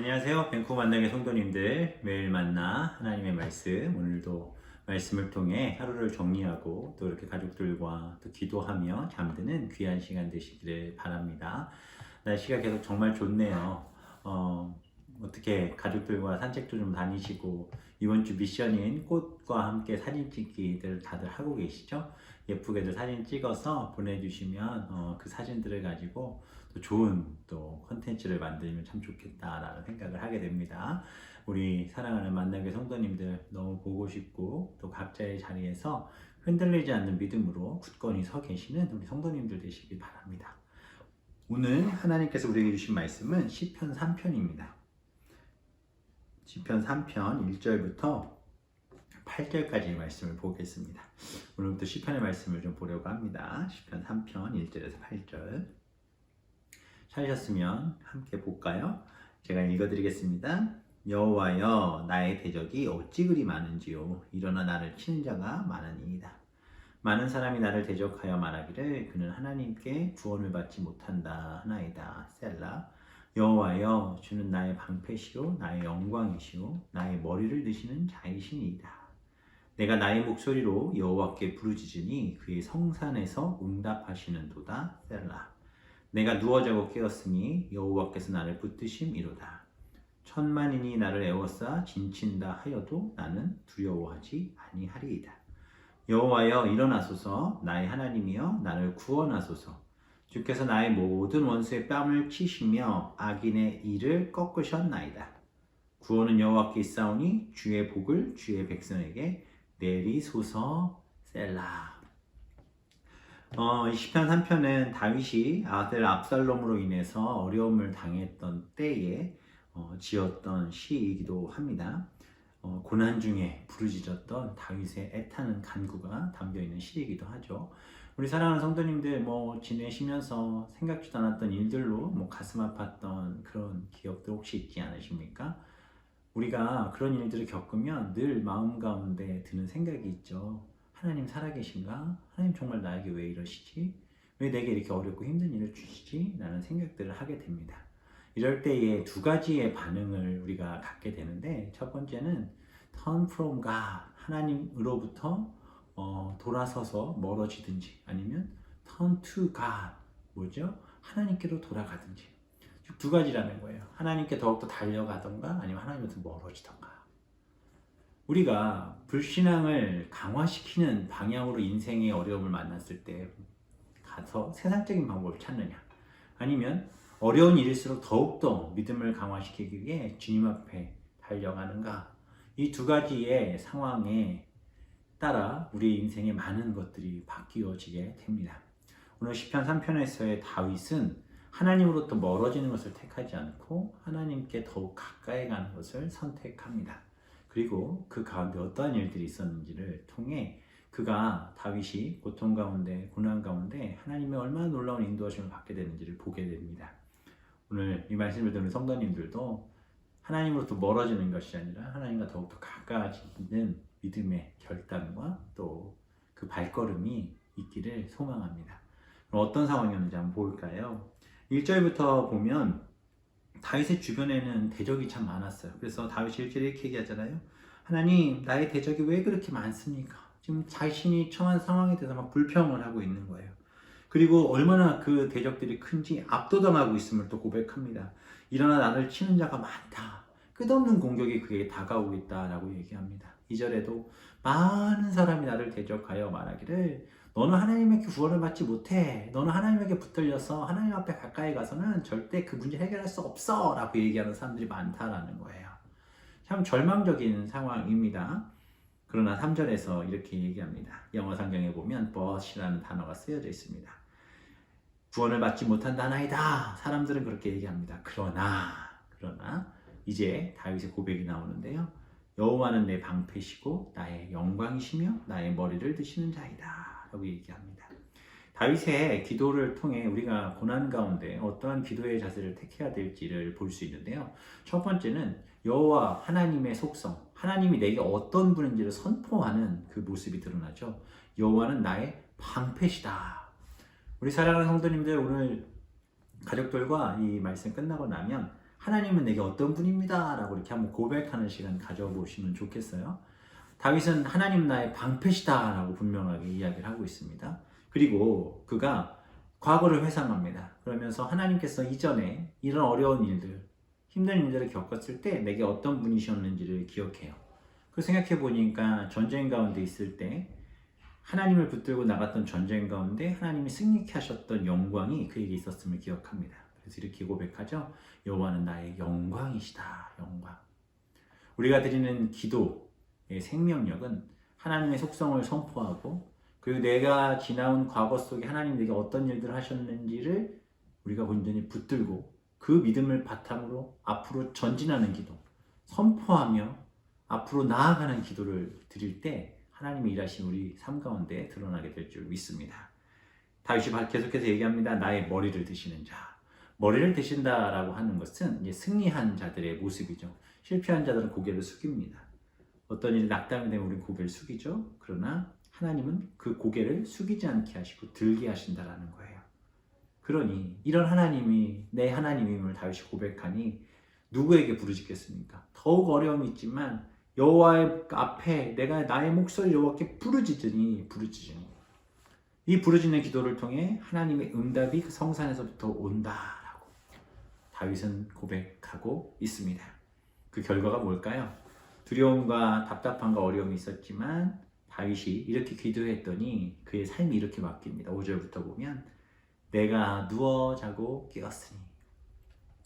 안녕하세요. 벤쿠 만나게 성도님들, 매일 만나 하나님의 말씀, 오늘도 말씀을 통해 하루를 정리하고 또 이렇게 가족들과 또 기도하며 잠드는 귀한 시간 되시기를 바랍니다. 날씨가 계속 정말 좋네요. 어떻게 가족들과 산책도 좀 다니시고 이번 주 미션인 꽃과 함께 사진 찍기들 다들 하고 계시죠? 예쁘게들 사진 찍어서 보내주시면 그 사진들을 가지고 또 좋은 또 컨텐츠를 만들면 참 좋겠다라는 생각을 하게 됩니다. 우리 사랑하는 만나게 성도님들 너무 보고 싶고 또 각자의 자리에서 흔들리지 않는 믿음으로 굳건히 서 계시는 우리 성도님들 되시길 바랍니다. 오늘 하나님께서 우리에게 주신 말씀은 시편 3편입니다. 시편 3편 1절부터 8절까지의 말씀을 보겠습니다. 오늘부터 시편의 말씀을 좀 보려고 합니다. 시편 3편 1절에서 8절 찾으셨으면 함께 볼까요? 제가 읽어드리겠습니다. 여호와여 나의 대적이 어찌 그리 많은지요. 일어나 나를 치는 자가 많으니이다. 많은 사람이 나를 대적하여 말하기를 그는 하나님께 구원을 받지 못한다 하나이다. 셀라. 여호와여 주는 나의 방패시요 나의 영광이시요 나의 머리를 드시는 자이시니이다. 내가 나의 목소리로 여호와께 부르짖으니 그의 성산에서 응답하시는도다. 셀라. 내가 누워 자고 깨었으니 여호와께서 나를 붙드심이로다. 천만인이 나를 에워싸 진친다 하여도 나는 두려워하지 아니하리이다. 여호와여 일어나소서. 나의 하나님이여 나를 구원하소서. 주께서 나의 모든 원수의 뺨을 치시며 악인의 일을 꺾으셨나이다. 구원은 여호와께 있사오니 주의 복을 주의 백성에게 내리소서. 셀라. 이 시편 3편은 다윗이 아들 압살롬으로 인해서 어려움을 당했던 때에 지었던 시이기도 합니다. 고난 중에 부르짖었던 다윗의 애타는 간구가 담겨있는 시이기도 하죠. 우리 사랑하는 성도님들 지내시면서 생각지도 않았던 일들로 가슴 아팠던 그런 기억들 혹시 있지 않으십니까? 우리가 그런 일들을 겪으면 늘 마음 가운데 드는 생각이 있죠. 하나님 살아계신가? 하나님 정말 나에게 왜 이러시지? 왜 내게 이렇게 어렵고 힘든 일을 주시지? 라는 생각들을 하게 됩니다. 이럴 때에 두 가지의 반응을 우리가 갖게 되는데 첫 번째는 turn from God, 하나님으로부터 돌아서서 멀어지든지 아니면 turn to God, 뭐죠? 하나님께로 돌아가든지 두 가지라는 거예요. 하나님께 더욱더 달려가던가 아니면 하나님부터 멀어지던가. 우리가 불신앙을 강화시키는 방향으로 인생의 어려움을 만났을 때 가서 세상적인 방법을 찾느냐 아니면 어려운 일일수록 더욱더 믿음을 강화시키기 위해 주님 앞에 달려가는가, 이 두 가지의 상황에 따라 우리의 인생에 많은 것들이 바뀌어지게 됩니다. 오늘 시편 3편에서의 다윗은 하나님으로부터 멀어지는 것을 택하지 않고 하나님께 더욱 가까이 가는 것을 선택합니다. 그리고 그 가운데 어떠한 일들이 있었는지를 통해 그가 다윗이 고통 가운데 고난 가운데 하나님의 얼마나 놀라운 인도하심을 받게 되는지를 보게 됩니다. 오늘 이 말씀을 듣는 성도님들도 하나님으로부터 멀어지는 것이 아니라 하나님과 더욱더 가까워지는 믿음의 결단과 또 그 발걸음이 있기를 소망합니다. 그럼 어떤 상황이었는지 한번 볼까요? 1절부터 보면 다윗의 주변에는 대적이 참 많았어요. 그래서 다윗이 1절에 이렇게 얘기하잖아요. 하나님, 나의 대적이 왜 그렇게 많습니까? 지금 자신이 처한 상황에 대해서 막 불평을 하고 있는 거예요. 그리고 얼마나 그 대적들이 큰지 압도당하고 있음을 또 고백합니다. 일어나 나를 치는 자가 많다. 끝없는 공격이 그에게 다가오고 있다라고 얘기합니다. 2절에도 많은 사람이 나를 대적하여 말하기를 너는 하나님에게 구원을 받지 못해. 너는 하나님에게 붙들려서 하나님 앞에 가까이 가서는 절대 그 문제 해결할 수 없어 라고 얘기하는 사람들이 많다라는 거예요. 참 절망적인 상황입니다. 그러나 3절에서 이렇게 얘기합니다. 영어 성경에 보면 but이라는 단어가 쓰여져 있습니다. 구원을 받지 못한다나이다. 사람들은 그렇게 얘기합니다. 그러나 이제 다윗의 고백이 나오는데요. 여호와는 내 방패시고 나의 영광이시며 나의 머리를 드시는 자이다 라고 얘기합니다. 다윗의 기도를 통해 우리가 고난 가운데 어떠한 기도의 자세를 택해야 될지를 볼 수 있는데요. 첫 번째는 여호와 하나님의 속성, 하나님이 내게 어떤 분인지를 선포하는 그 모습이 드러나죠. 여호와는 나의 방패시다. 우리 사랑하는 성도님들, 오늘 가족들과 이 말씀 끝나고 나면 하나님은 내게 어떤 분입니다 라고 이렇게 한번 고백하는 시간 가져보시면 좋겠어요. 다윗은 하나님 나의 방패시다 라고 분명하게 이야기를 하고 있습니다. 그리고 그가 과거를 회상합니다. 그러면서 하나님께서 이전에 이런 어려운 일들, 힘든 일들을 겪었을 때 내게 어떤 분이셨는지를 기억해요. 그 생각해 보니까 전쟁 가운데 있을 때 하나님을 붙들고 나갔던 전쟁 가운데 하나님이 승리케 하셨던 영광이 그에게 있었음을 기억합니다. 그래서 이렇게 고백하죠. 여호와는 나의 영광이시다. 영광. 우리가 드리는 기도의 생명력은 하나님의 속성을 선포하고 그리고 내가 지나온 과거 속에 하나님 내게 어떤 일들을 하셨는지를 우리가 온전히 붙들고 그 믿음을 바탕으로 앞으로 전진하는 기도, 선포하며 앞으로 나아가는 기도를 드릴 때 하나님의 일하신 우리 삶 가운데 드러나게 될 줄 믿습니다. 다윗이 계속해서 얘기합니다. 나의 머리를 드시는 자. 머리를 드신다라고 하는 것은 이제 승리한 자들의 모습이죠. 실패한 자들은 고개를 숙입니다. 어떤 일이 낙담이 되면 우리는 고개를 숙이죠. 그러나 하나님은 그 고개를 숙이지 않게 하시고 들게 하신다라는 거예요. 그러니 이런 하나님이 내 하나님임을 다윗이 고백하니 누구에게 부르짖겠습니까? 더욱 어려움이 있지만 여호와의 앞에 내가 나의 목소리를 여호와께 부르짖으니 이 부르짖는 기도를 통해 하나님의 응답이 그 성산에서부터 온다라고 다윗은 고백하고 있습니다. 그 결과가 뭘까요? 두려움과 답답함과 어려움이 있었지만 다윗이 이렇게 기도했더니 그의 삶이 이렇게 바뀝니다. 5절부터 보면 내가 누워 자고 깨었으니.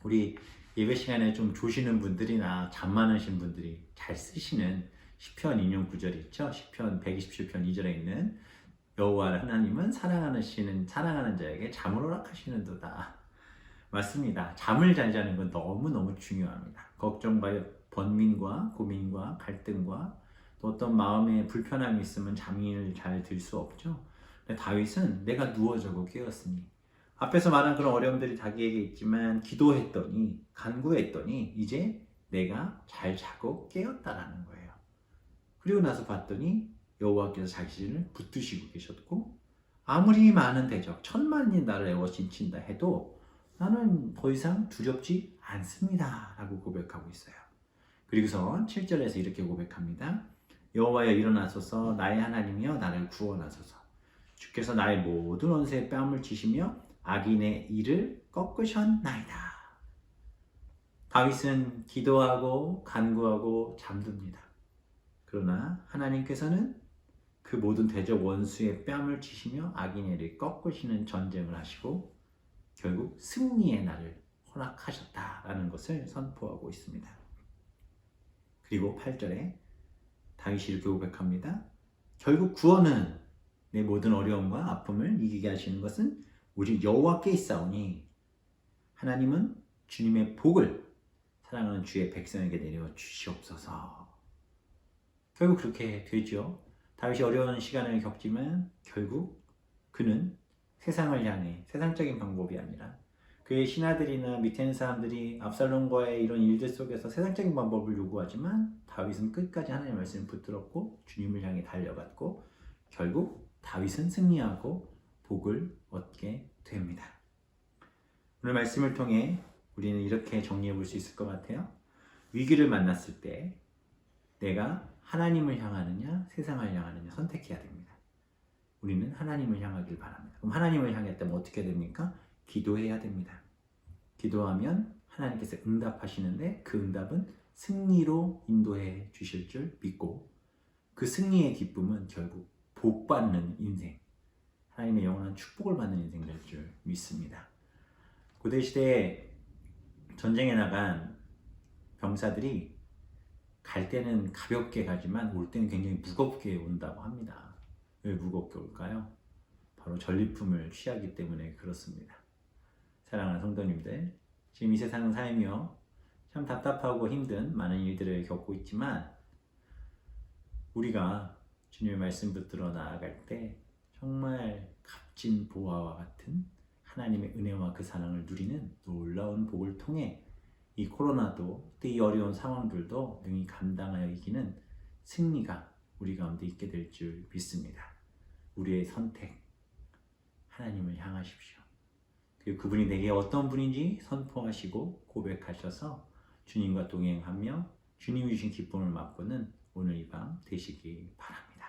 우리 예배 시간에 좀 조시는 분들이나 잠 많으신 분들이 잘 쓰시는 시편 인용 구절이 있죠. 시편 127편 2절에 있는 여호와 하나님은 사랑하는 자에게 잠을 허락하시는도다. 맞습니다. 잠을 잘 자는 건 너무너무 중요합니다. 걱정과 번민과 고민과 갈등과 또 어떤 마음에 불편함이 있으면 잠을 잘 들 수 없죠. 근데 다윗은 내가 누워 자고 깨었으니 앞에서 말한 그런 어려움들이 자기에게 있지만 기도했더니 간구했더니 이제 내가 잘 자고 깨었다라는 거예요. 그리고 나서 봤더니 여호와께서 자신을 붙드시고 계셨고 아무리 많은 대적 1000만이 나를 애워 진친다 해도 나는 더 이상 두렵지 않습니다 라고 고백하고 있어요. 그리고서 7절에서 이렇게 고백합니다. 여호와여 일어나소서 나의 하나님이여 나를 구원하소서 주께서 나의 모든 원수의 뺨을 치시며 악인의 일을 꺾으셨나이다. 다윗은 기도하고 간구하고 잠듭니다. 그러나 하나님께서는 그 모든 대적 원수의 뺨을 치시며 악인의 일을 꺾으시는 전쟁을 하시고 결국 승리의 날을 허락하셨다라는 것을 선포하고 있습니다. 그리고 8절에 다윗이 이렇게 고백합니다. 결국 구원은 내 모든 어려움과 아픔을 이기게 하시는 것은 오직 여호와께 있사오니 하나님은 주님의 복을 사랑하는 주의 백성에게 내려 주시옵소서. 결국 그렇게 되죠. 다윗이 어려운 시간을 겪지만 결국 그는 세상을 향해 세상적인 방법이 아니라 그의 신하들이나 밑에 있는 사람들이 압살롬과의 이런 일들 속에서 세상적인 방법을 요구하지만 다윗은 끝까지 하나님의 말씀을 붙들었고 주님을 향해 달려갔고 결국 다윗은 승리하고 복을 얻게 됩니다. 오늘 말씀을 통해 우리는 이렇게 정리해 볼 수 있을 것 같아요. 위기를 만났을 때 내가 하나님을 향하느냐 세상을 향하느냐 선택해야 됩니다. 우리는 하나님을 향하길 바랍니다. 그럼 하나님을 향했다면 어떻게 됩니까? 기도해야 됩니다. 기도하면 하나님께서 응답하시는데 그 응답은 승리로 인도해 주실 줄 믿고 그 승리의 기쁨은 결국 복받는 인생, 하나님의 영원한 축복을 받는 인생 될 줄 믿습니다. 고대시대에 전쟁에 나간 병사들이 갈 때는 가볍게 가지만 올 때는 굉장히 무겁게 온다고 합니다. 왜 무겁게 올까요? 바로 전리품을 취하기 때문에 그렇습니다. 사랑하는 성도님들, 지금 이 세상을 살며 참 답답하고 힘든 많은 일들을 겪고 있지만 우리가 주님의 말씀 붙들어 나아갈 때 정말 값진 보화와 같은 하나님의 은혜와 그 사랑을 누리는 놀라운 복을 통해 이 코로나도 또 이 어려운 상황들도 능히 감당하여 이기는 승리가 우리 가운데 있게 될 줄 믿습니다. 우리의 선택, 하나님을 향하십시오. 그리고 그분이 내게 어떤 분인지 선포하시고 고백하셔서 주님과 동행하며 주님이 주신 기쁨을 맛보는 오늘 이 밤 되시기 바랍니다.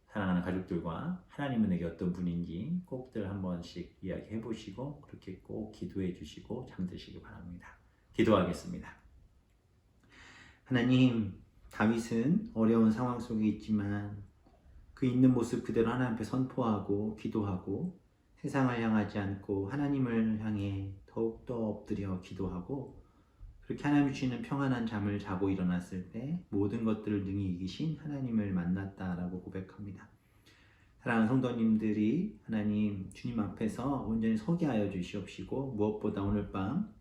사랑하는 가족들과 하나님은 내게 어떤 분인지 꼭들 한 번씩 이야기해 보시고 그렇게 꼭 기도해 주시고 잠드시기 바랍니다. 기도하겠습니다. 하나님, 다윗은 어려운 상황 속에 있지만 그 있는 모습 그대로 하나님 앞에 선포하고 기도하고 세상을 향하지 않고 하나님을 향해 더욱더 엎드려 기도하고 그렇게 하나님이 주시는 평안한 잠을 자고 일어났을 때 모든 것들을 능히 이기신 하나님을 만났다라고 고백합니다. 사랑하는 성도님들이 하나님 주님 앞에서 온전히 서게 하여 주시옵시고 무엇보다 오늘 밤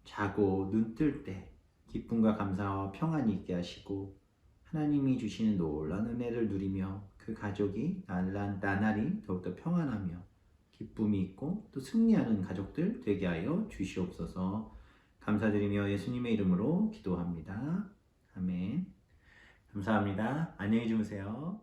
자고 눈 뜰 때 기쁨과 감사와 평안이 있게 하시고 하나님이 주시는 놀라운 은혜를 누리며 그 가족이 나날이 더욱더 평안하며 기쁨이 있고 또 승리하는 가족들 되게 하여 주시옵소서. 감사드리며 예수님의 이름으로 기도합니다. 아멘. 감사합니다. 안녕히 주무세요.